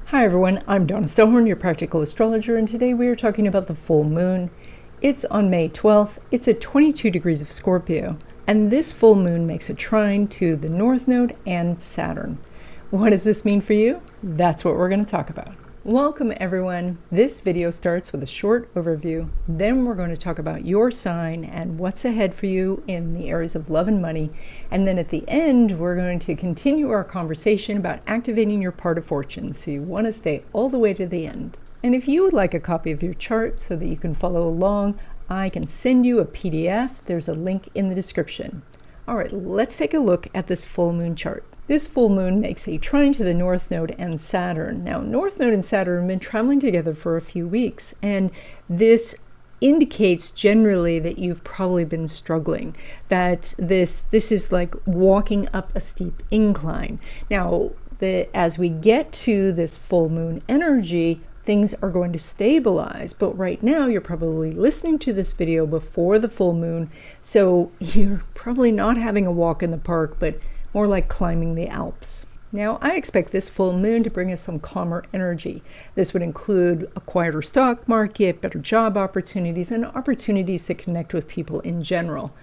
Hi everyone, I'm Donna Stellhorn, your practical astrologer, and today we are talking about the full moon. It's on May 12th, it's at 22 degrees of Scorpio, and this full moon makes a trine to the North Node and Saturn. What does this mean for you? That's what we're going to talk about. Welcome everyone. This video starts with a short overview, then we're going to talk about your sign and what's ahead for you in the areas of love and money, and then at the end we're going to continue our conversation about activating your part of fortune, so you want to stay all the way to the end. And if you would like a copy of your chart so that you can follow along, I can send you a PDF. There's a link in the description. All right, let's take a look at this full moon chart. This full moon makes a trine to the North Node and Saturn. Now, North Node and Saturn have been traveling together for a few weeks, and this indicates generally that you've probably been struggling, that this is like walking up a steep incline. Now, as we get to this full moon energy, things are going to stabilize, but right now you're probably listening to this video before the full moon, so you're probably not having a walk in the park, but more like climbing the Alps. Now, I expect this full moon to bring us some calmer energy. This would include a quieter stock market, better job opportunities, and opportunities to connect with people in general.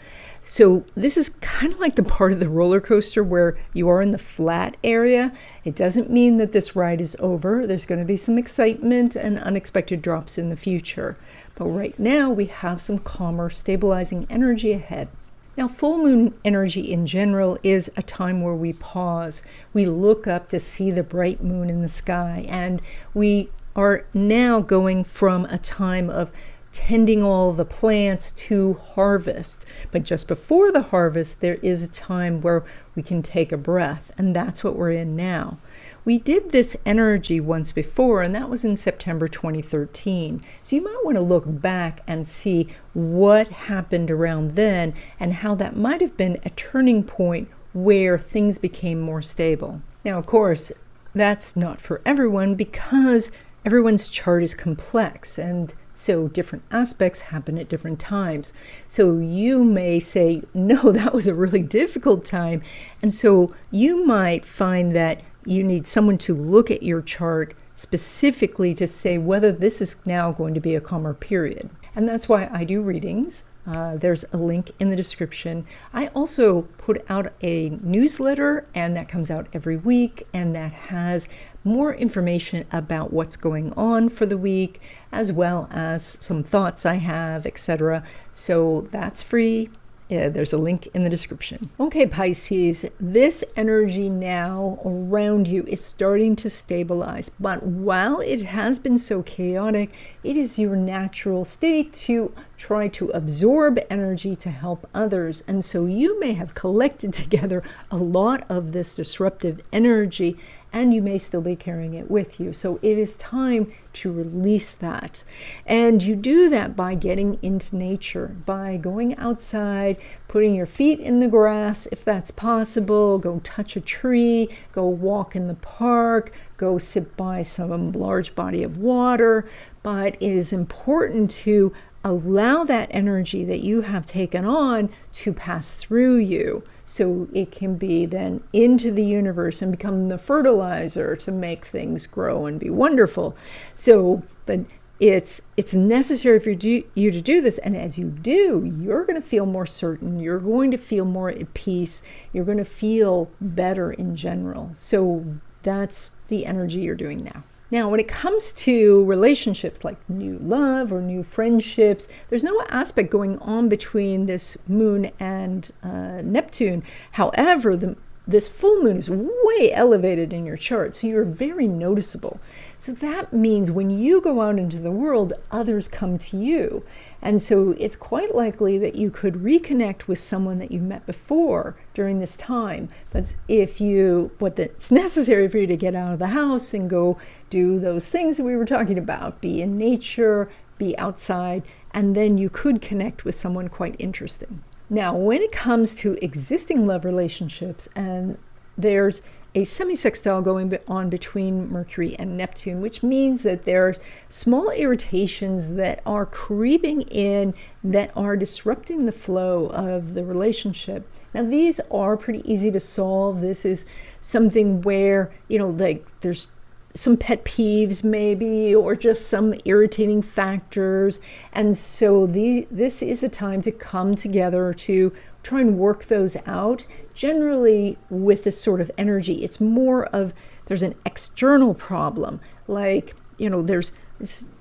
So this is kind of like the part of the roller coaster where you are in the flat area. It doesn't mean that this ride is over. There's going to be some excitement and unexpected drops in the future. But right now we have some calmer, stabilizing energy ahead. Now, full moon energy in general is a time where we pause. We look up to see the bright moon in the sky, and we are now going from a time of tending all the plants to harvest. But just before the harvest, there is a time where we can take a breath, and that's what we're in now. We did this energy once before, and that was in September 2013. So you might want to look back and see what happened around then and how that might have been a turning point where things became more stable. Now, of course, that's not for everyone because everyone's chart is complex, and so different aspects happen at different times. So you may say, no, that was a really difficult time. And so you might find that you need someone to look at your chart specifically to say whether this is now going to be a calmer period. And that's why I do readings. There's a link in the description. I also put out a newsletter, and that comes out every week, and that has more information about what's going on for the week, as well as some thoughts I have, etc. So that's free. Yeah, there's a link in the description. Okay, Pisces, this energy now around you is starting to stabilize. But while it has been so chaotic, it is your natural state to try to absorb energy to help others. And so you may have collected together a lot of this disruptive energy, and you may still be carrying it with you. So it is time to release that. And you do that by getting into nature, by going outside, putting your feet in the grass, if that's possible, go touch a tree, go walk in the park, go sit by some large body of water. But it is important to allow that energy that you have taken on to pass through you, so it can be then into the universe and become the fertilizer to make things grow and be wonderful. So, but it's necessary for you to do this, and as you do, you're going to feel more certain, you're going to feel more at peace, you're going to feel better in general. So that's the energy you're doing now. Now, when it comes to relationships like new love or new friendships, there's no aspect going on between this moon and Neptune. However, this full moon is way elevated in your chart, so you're very noticeable. So that means when you go out into the world, others come to you. And so it's quite likely that you could reconnect with someone that you met before during this time. But it's necessary for you to get out of the house and go do those things that we were talking about, be in nature, be outside, and then you could connect with someone quite interesting. Now, when it comes to existing love relationships, and there's a semi-sextile going on between Mercury and Neptune, which means that there's small irritations that are creeping in that are disrupting the flow of the relationship. Now, these are pretty easy to solve. This is something where, like there's some pet peeves maybe, or just some irritating factors. And so this is a time to come together to try and work those out. Generally with this sort of energy, it's more of there's an external problem, like, there's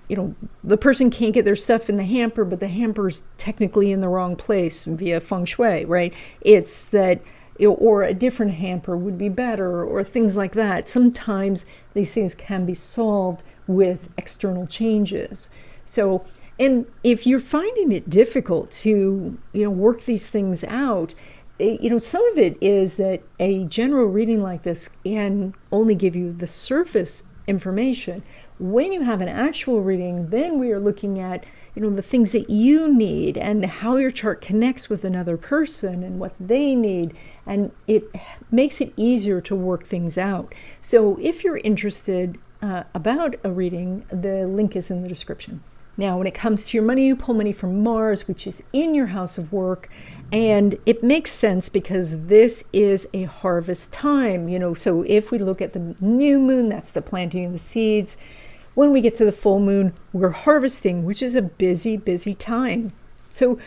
the person can't get their stuff in the hamper, but the hamper's technically in the wrong place via feng shui, right? It's that, or a different hamper would be better, or things like that. Sometimes these things can be solved with external changes. So, and if you're finding it difficult to, work these things out, some of it is that a general reading like this can only give you the surface information. When you have an actual reading, then we are looking at, the things that you need and how your chart connects with another person and what they need. And it makes it easier to work things out. So if you're interested about a reading, the link is in the description. Now, when it comes to your money, you pull money from Mars, which is in your house of work. And it makes sense because this is a harvest time, so if we look at the new moon, that's the planting of the seeds. When we get to the full moon, we're harvesting, which is a busy, busy time. So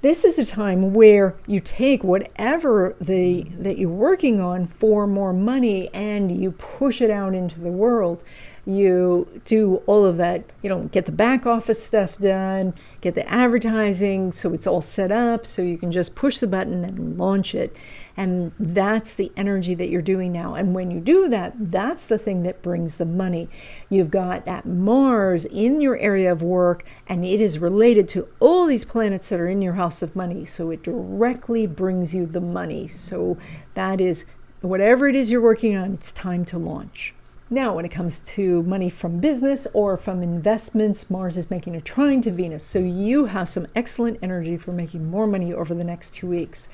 this is a time where you take whatever that you're working on for more money and you push it out into the world. You do all of that, get the back office stuff done, get the advertising so it's all set up so you can just push the button and launch it. And that's the energy that you're doing now. And when you do that, that's the thing that brings the money. You've got that Mars in your area of work, and it is related to all these planets that are in your house of money. So it directly brings you the money. So that is, whatever it is you're working on, it's time to launch. Now, when it comes to money from business or from investments, Mars is making a trine to Venus. So you have some excellent energy for making more money over the next 2 weeks.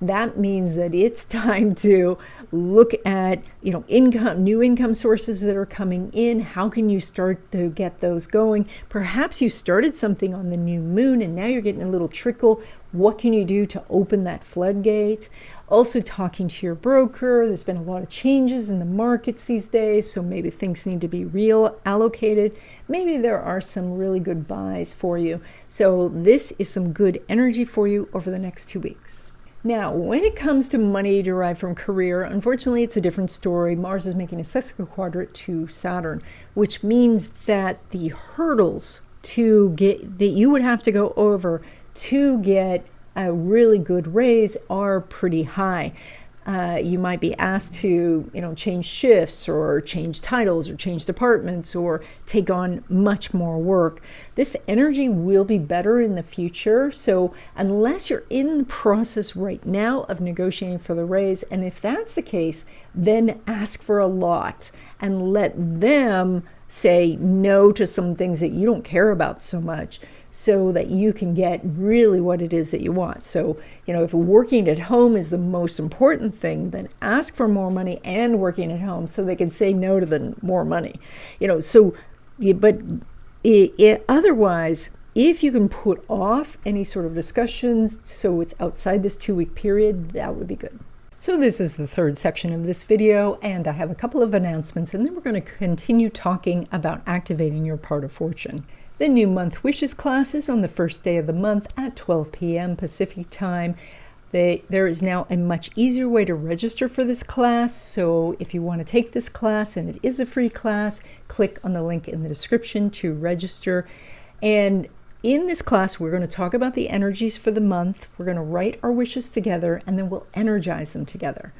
That means that it's time to look at, income, new income sources that are coming in. How can you start to get those going? Perhaps you started something on the new moon and now you're getting a little trickle. What can you do to open that floodgate? Also talking to your broker. There's been a lot of changes in the markets these days, so maybe things need to be reallocated. Maybe there are some really good buys for you. So this is some good energy for you over the next 2 weeks. Now, when it comes to money derived from career, unfortunately, it's a different story. Mars is making a sesquiquadrate to Saturn, which means that the hurdles that you would have to go over to get a really good raise are pretty high. You might be asked to, change shifts or change titles or change departments or take on much more work. This energy will be better in the future. So unless you're in the process right now of negotiating for the raise, and if that's the case, then ask for a lot and let them say no to some things that you don't care about so much, so that you can get really what it is that you want. So, if working at home is the most important thing, then ask for more money and working at home so they can say no to the more money. Otherwise, if you can put off any sort of discussions so it's outside this 2-week period, that would be good. So this is the third section of this video, and I have a couple of announcements, and then we're going to continue talking about activating your part of fortune. The new month wishes class is on the first day of the month at 12 p.m. Pacific time. There is now a much easier way to register for this class. So if you want to take this class, and it is a free class, click on the link in the description to register. And in this class, we're going to talk about the energies for the month. We're going to write our wishes together, and then we'll energize them together.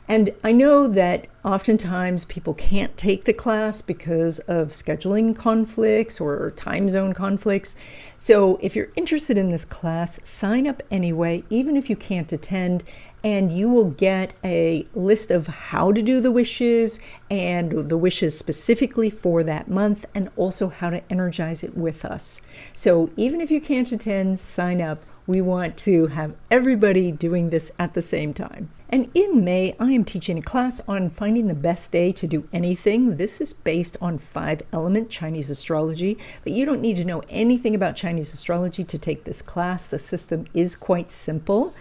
And I know that oftentimes people can't take the class because of scheduling conflicts or time zone conflicts. So if you're interested in this class, sign up anyway, even if you can't attend, and you will get a list of how to do the wishes and the wishes specifically for that month, and also how to energize it with us. So even if you can't attend, sign up. We want to have everybody doing this at the same time. And in May, I am teaching a class on finding the best day to do anything. This is based on 5-element Chinese astrology, but you don't need to know anything about Chinese astrology to take this class. The system is quite simple.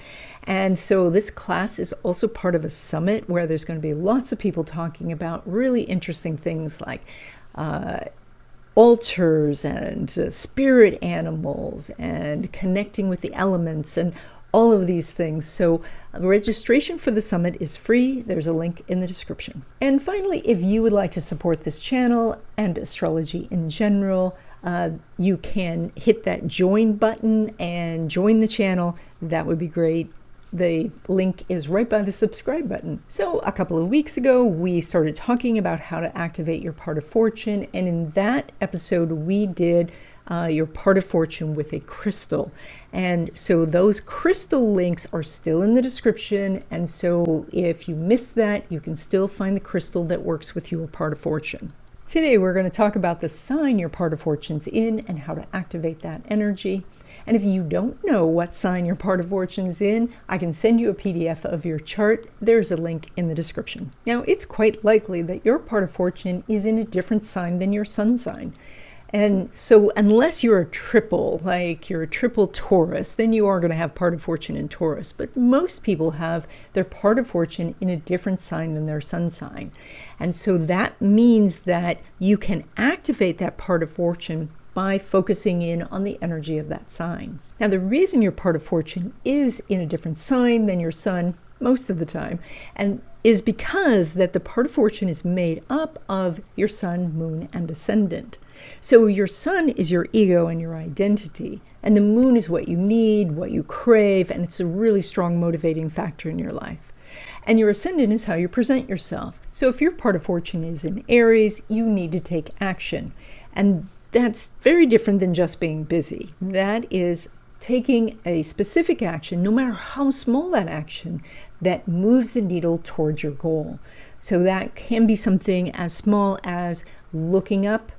And so this class is also part of a summit where there's going to be lots of people talking about really interesting things like altars and spirit animals and connecting with the elements and all of these things. So registration for the summit is free. There's a link in the description. And finally, if you would like to support this channel and astrology in general, you can hit that join button and join the channel. That would be great. The link is right by the subscribe button. So a couple of weeks ago, we started talking about how to activate your part of fortune. And in that episode, we did your part of fortune with a crystal. And so those crystal links are still in the description. And so if you missed that, you can still find the crystal that works with your part of fortune. Today, we're going to talk about the sign your part of fortune's in and how to activate that energy. And if you don't know what sign your part of fortune is in, I can send you a PDF of your chart. There's a link in the description. Now, it's quite likely that your part of fortune is in a different sign than your sun sign. And so unless you're a triple, like you're a triple Taurus, then you are going to have part of fortune in Taurus. But most people have their part of fortune in a different sign than their sun sign. And so that means that you can activate that part of fortune by focusing in on the energy of that sign. Now, the reason your part of fortune is in a different sign than your sun most of the time, and is because that the part of fortune is made up of your sun, moon, and ascendant. So your sun is your ego and your identity, and the moon is what you need, what you crave, and it's a really strong motivating factor in your life. And your ascendant is how you present yourself. So if your part of fortune is in Aries, you need to take action. And that's very different than just being busy. That is taking a specific action, no matter how small that action, that moves the needle towards your goal. So that can be something as small as looking up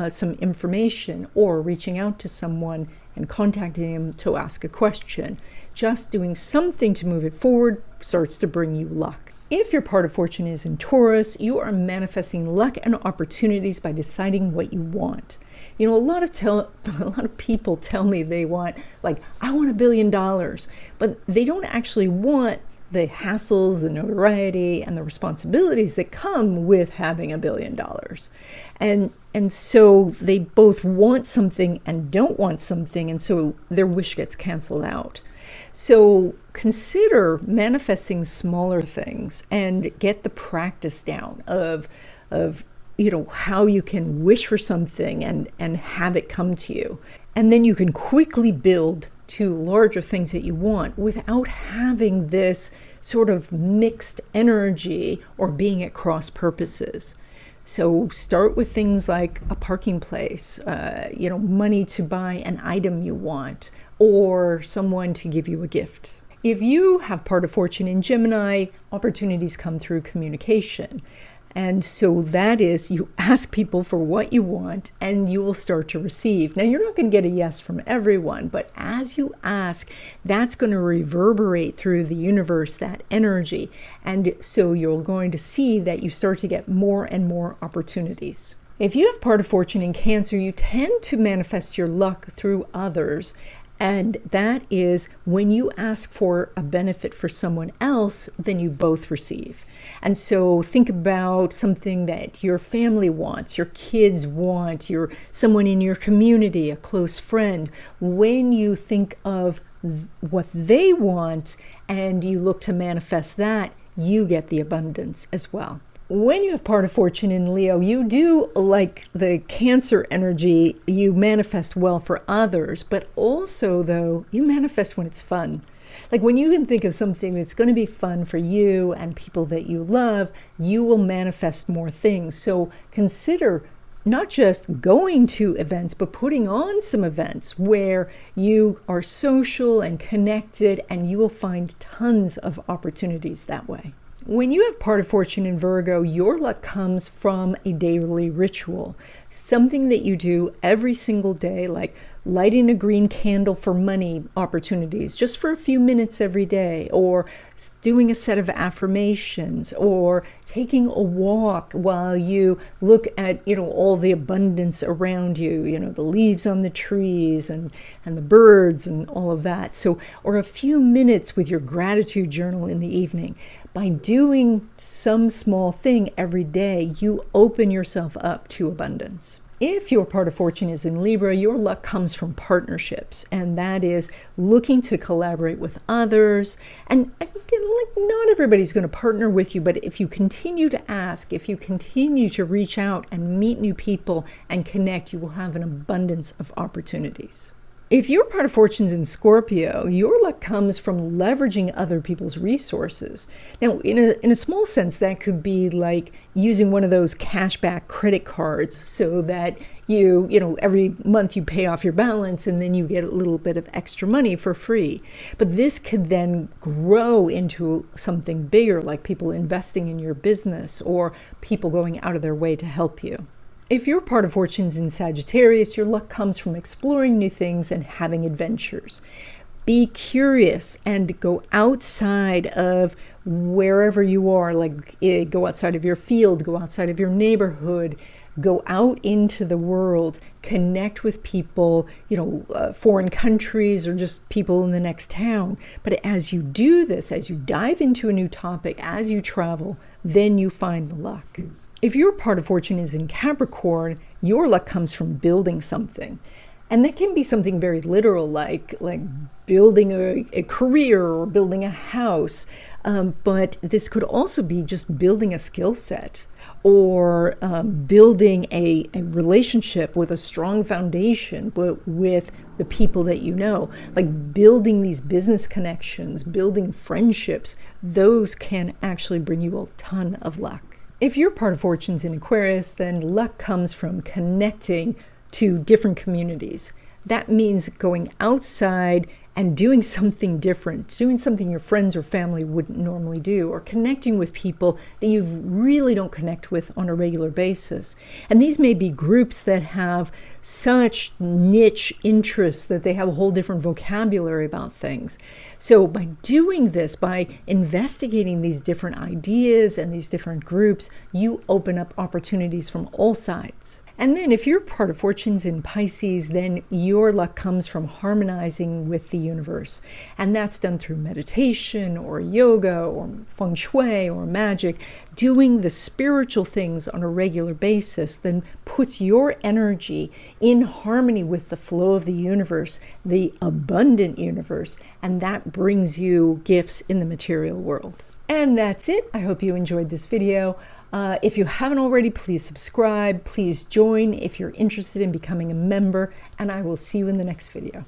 some information or reaching out to someone and contacting them to ask a question. Just doing something to move it forward starts to bring you luck. If your part of fortune is in Taurus, you are manifesting luck and opportunities by deciding what you want. You know, a lot of people tell me they want, like, I want $1 billion, but they don't actually want the hassles, the notoriety, and the responsibilities that come with having $1 billion. And so they both want something and don't want something, and so their wish gets canceled out. So consider manifesting smaller things and get the practice down of how you can wish for something and have it come to you. And then you can quickly build to larger things that you want without having this sort of mixed energy or being at cross purposes. So start with things like a parking place, money to buy an item you want, or someone to give you a gift. If you have part of fortune in Gemini, opportunities come through communication. And so that is, you ask people for what you want and you will start to receive. Now, you're not going to get a yes from everyone, but as you ask, that's going to reverberate through the universe, that energy. And so you're going to see that you start to get more and more opportunities. If you have part of fortune in Cancer, you tend to manifest your luck through others. And that is when you ask for a benefit for someone else, then you both receive. And so think about something that your family wants, your kids want, someone in your community, a close friend. When you think of what they want and you look to manifest that, you get the abundance as well. When you have part of fortune in Leo, you do, like the Cancer energy, you manifest well for others, but also, though, you manifest when it's fun. Like when you can think of something that's going to be fun for you and people that you love, you will manifest more things. So consider not just going to events, but putting on some events where you are social and connected, and you will find tons of opportunities that way. When you have part of fortune in Virgo, your luck comes from a daily ritual, something that you do every single day, like lighting a green candle for money opportunities just for a few minutes every day, or doing a set of affirmations, or taking a walk while you look at, all the abundance around you, the leaves on the trees and the birds and all of that. So, or a few minutes with your gratitude journal in the evening. By doing some small thing every day, you open yourself up to abundance. If your part of fortune is in Libra, your luck comes from partnerships, and that is looking to collaborate with others. And again, not everybody's going to partner with you, but if you continue to ask, if you continue to reach out and meet new people and connect, you will have an abundance of opportunities. If your part of fortune's in Scorpio, your luck comes from leveraging other people's resources. Now, in a small sense, that could be like using one of those cashback credit cards so that every month you pay off your balance and then you get a little bit of extra money for free. But this could then grow into something bigger, like people investing in your business or people going out of their way to help you. If your part of fortune's in Sagittarius, your luck comes from exploring new things and having adventures. Be curious and go outside of wherever you are, like go outside of your field, go outside of your neighborhood, go out into the world, connect with people, foreign countries or just people in the next town. But as you do this, as you dive into a new topic, as you travel, then you find the luck. If your part of fortune is in Capricorn, your luck comes from building something. And that can be something very literal, like building a career or building a house. But this could also be just building a skill set or building a relationship with a strong foundation with the people that you know. Like building these business connections, building friendships, those can actually bring you a ton of luck. If your part of fortune's in Aquarius, then luck comes from connecting to different communities. That means going outside and doing something different, doing something your friends or family wouldn't normally do, or connecting with people that you really don't connect with on a regular basis. And these may be groups that have such niche interests that they have a whole different vocabulary about things. So by doing this, by investigating these different ideas and these different groups, you open up opportunities from all sides. And then if your part of fortune's in Pisces, then your luck comes from harmonizing with the universe. And that's done through meditation or yoga or feng shui or magic. Doing the spiritual things on a regular basis then puts your energy in harmony with the flow of the universe, the abundant universe, and that brings you gifts in the material world. And that's it. I hope you enjoyed this video. If you haven't already, please subscribe, please join if you're interested in becoming a member, and I will see you in the next video.